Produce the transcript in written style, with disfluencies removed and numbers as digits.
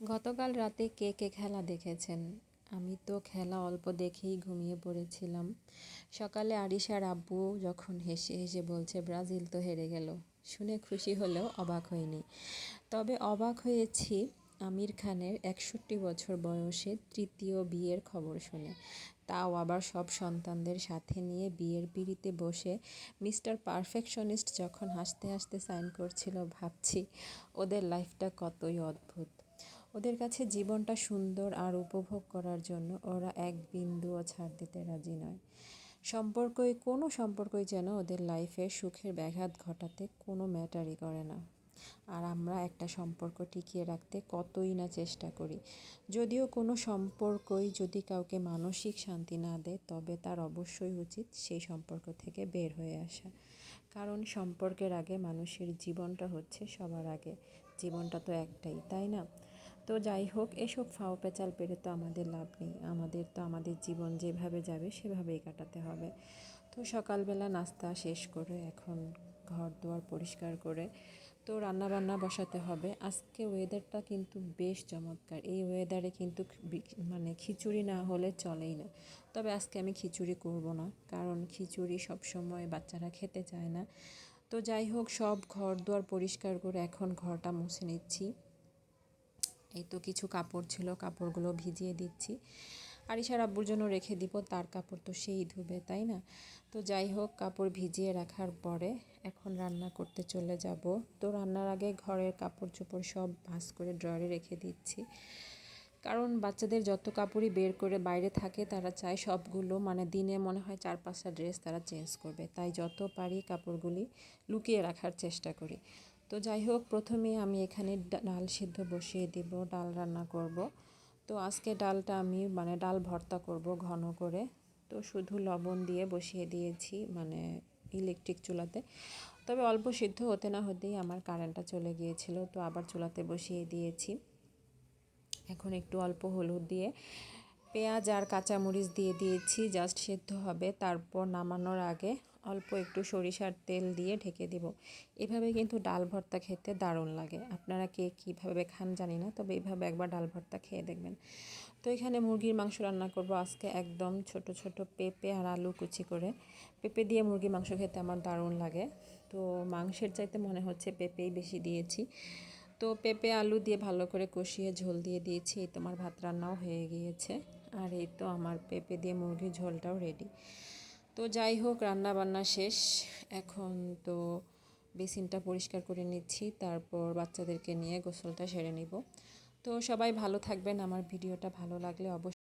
গতকাল রাতে কে কে খেলা দেখেছেন? আমি তো খেলা অল্প দেখেই ঘুমিয়ে পড়েছিলাম। সকালে আরিশার আব্বু যখন হেসে হেসে বলছে ব্রাজিল তো হেরে গেল, শুনে খুশি হলেও অবাক হইনি। তবে অবাক হয়েছি আমির খানের ৬১ বছর বয়সে তৃতীয় বিয়ের খবর শুনে, তাও আবার সব সন্তানদের সাথে নিয়ে বিয়ের পিঁড়িতে বসে মিস্টার পারফেকশনিস্ট যখন হাসতে হাসতে সাইন করছিল, ভাবছি ওদের লাইফটা কতই অদ্ভুত। ওদের কাছে জীবনটা সুন্দর আর উপভোগ করার জন্য ওরা এক বিন্দুও ছাড় দিতে রাজি নয়। কোনো সম্পর্কই যেন ওদের লাইফে সুখের ব্যাঘাত ঘটাতে কোনো ম্যাটারই করে না। আর আমরা একটা সম্পর্ক টিকিয়ে রাখতে কতই না চেষ্টা করি। যদিও কোনো সম্পর্কই যদি কাউকে মানসিক শান্তি না দেয়, তবে তার অবশ্যই উচিত সেই সম্পর্ক থেকে বের হয়ে আসা। কারণ সম্পর্কের আগে মানুষের জীবনটা হচ্ছে সবার আগে। জীবনটা তো একটাই, তাই না? তো যাই হোক, এসব ফাও পেঁচাল পেরে তো আমাদের লাভ নেই। আমাদের জীবন যেভাবে যাবে সেভাবেই কাটাতে হবে। তো সকালবেলা নাস্তা শেষ করে এখন ঘর দুয়ার পরিষ্কার করে তো রান্নাবান্না বসাতে হবে। আজকে ওয়েদারটা কিন্তু বেশ চমৎকার। এই ওয়েদারে কিন্তু মানে খিচুড়ি না হলে চলেই না। তবে আজকে আমি খিচুড়ি করব না, কারণ খিচুড়ি সবসময় বাচ্চারা খেতে চায় না। তো যাই হোক, সব ঘর দুয়ার পরিষ্কার করে এখন ঘরটা মুছে নিচ্ছি। এই তো কিছু কাপড় ছিল, কাপড়গুলো ভিজিয়ে দিচ্ছি। আরিশার আব্বুর জন্য রেখে দিব, তার কাপড় তো সেই ধুবে, তাই না? তো যাই হোক, কাপড় ভিজিয়ে রাখার পরে এখন রান্না করতে চলে যাব। তো রান্নার আগে ঘরের কাপড় চোপড় সব ভাঁজ করে ড্রয়ারে রেখে দিচ্ছি। কারণ বাচ্চাদের যত কাপড়ই বের করে বাইরে থাকে, তারা চায় সবগুলো মানে দিনে মনে হয় 4-5টা ড্রেস তারা চেঞ্জ করবে, তাই যত পারি কাপড়গুলি লুকিয়ে রাখার চেষ্টা করি। তো যাই হোক, প্রথমে আমি এখানে ডাল সিদ্ধ বসিয়ে দিব, ডাল রান্না করব। তো আজকে ডালটা আমি মানে ডাল ভর্তা করব ঘন করে। তো শুধু লবণ দিয়ে বসিয়ে দিয়েছি মানে ইলেকট্রিক চুলাতে। তবে অল্প সিদ্ধ হতে না হতেই আমার কারেন্টটা চলে গিয়েছিল, তো আবার চুলাতে বসিয়ে দিয়েছি। এখন একটু অল্প হলুদ দিয়ে পেঁয়াজ আর কাঁচামরিচ দিয়ে দিয়েছি, জাস্ট সিদ্ধ হবে। তারপর নামানোর আগে অল্প একটু সরিষার তেল দিয়ে ঢেকে দিব। এভাবে কিন্তু ডাল ভর্তা খেতে দারুণ লাগে। আপনারা কে কীভাবে খান জানি না, তবে এইভাবে একবার ডাল ভর্তা খেয়ে দেখবেন। তো এখানে মুরগির মাংস রান্না করব আজকে, একদম ছোট ছোট পেঁপে আর আলু কুচি করে। পেঁপে দিয়ে মুরগির মাংস খেতে আমার দারুণ লাগে। তো মাংসের চাইতে মনে হচ্ছে পেঁপেই বেশি দিয়েছি। তো পেঁপে আলু দিয়ে ভালো করে কষিয়ে ঝোল দিয়ে দিয়েছি। এই তো আমার ভাত রান্নাও হয়ে গিয়েছে। আর এই তো আমার পেঁপে দিয়ে মুরগির ঝোলটাও রেডি। তো যাই হোক, রান্না বান্না শেষ। এখন তো বেসিনটা পরিষ্কার করে নিচ্ছি, তারপর বাচ্চাদেরকে নিয়ে গোসলটা সেরে নিব। তো সবাই ভালো থাকবেন। আমার ভিডিওটা ভালো লাগলে অবশ্যই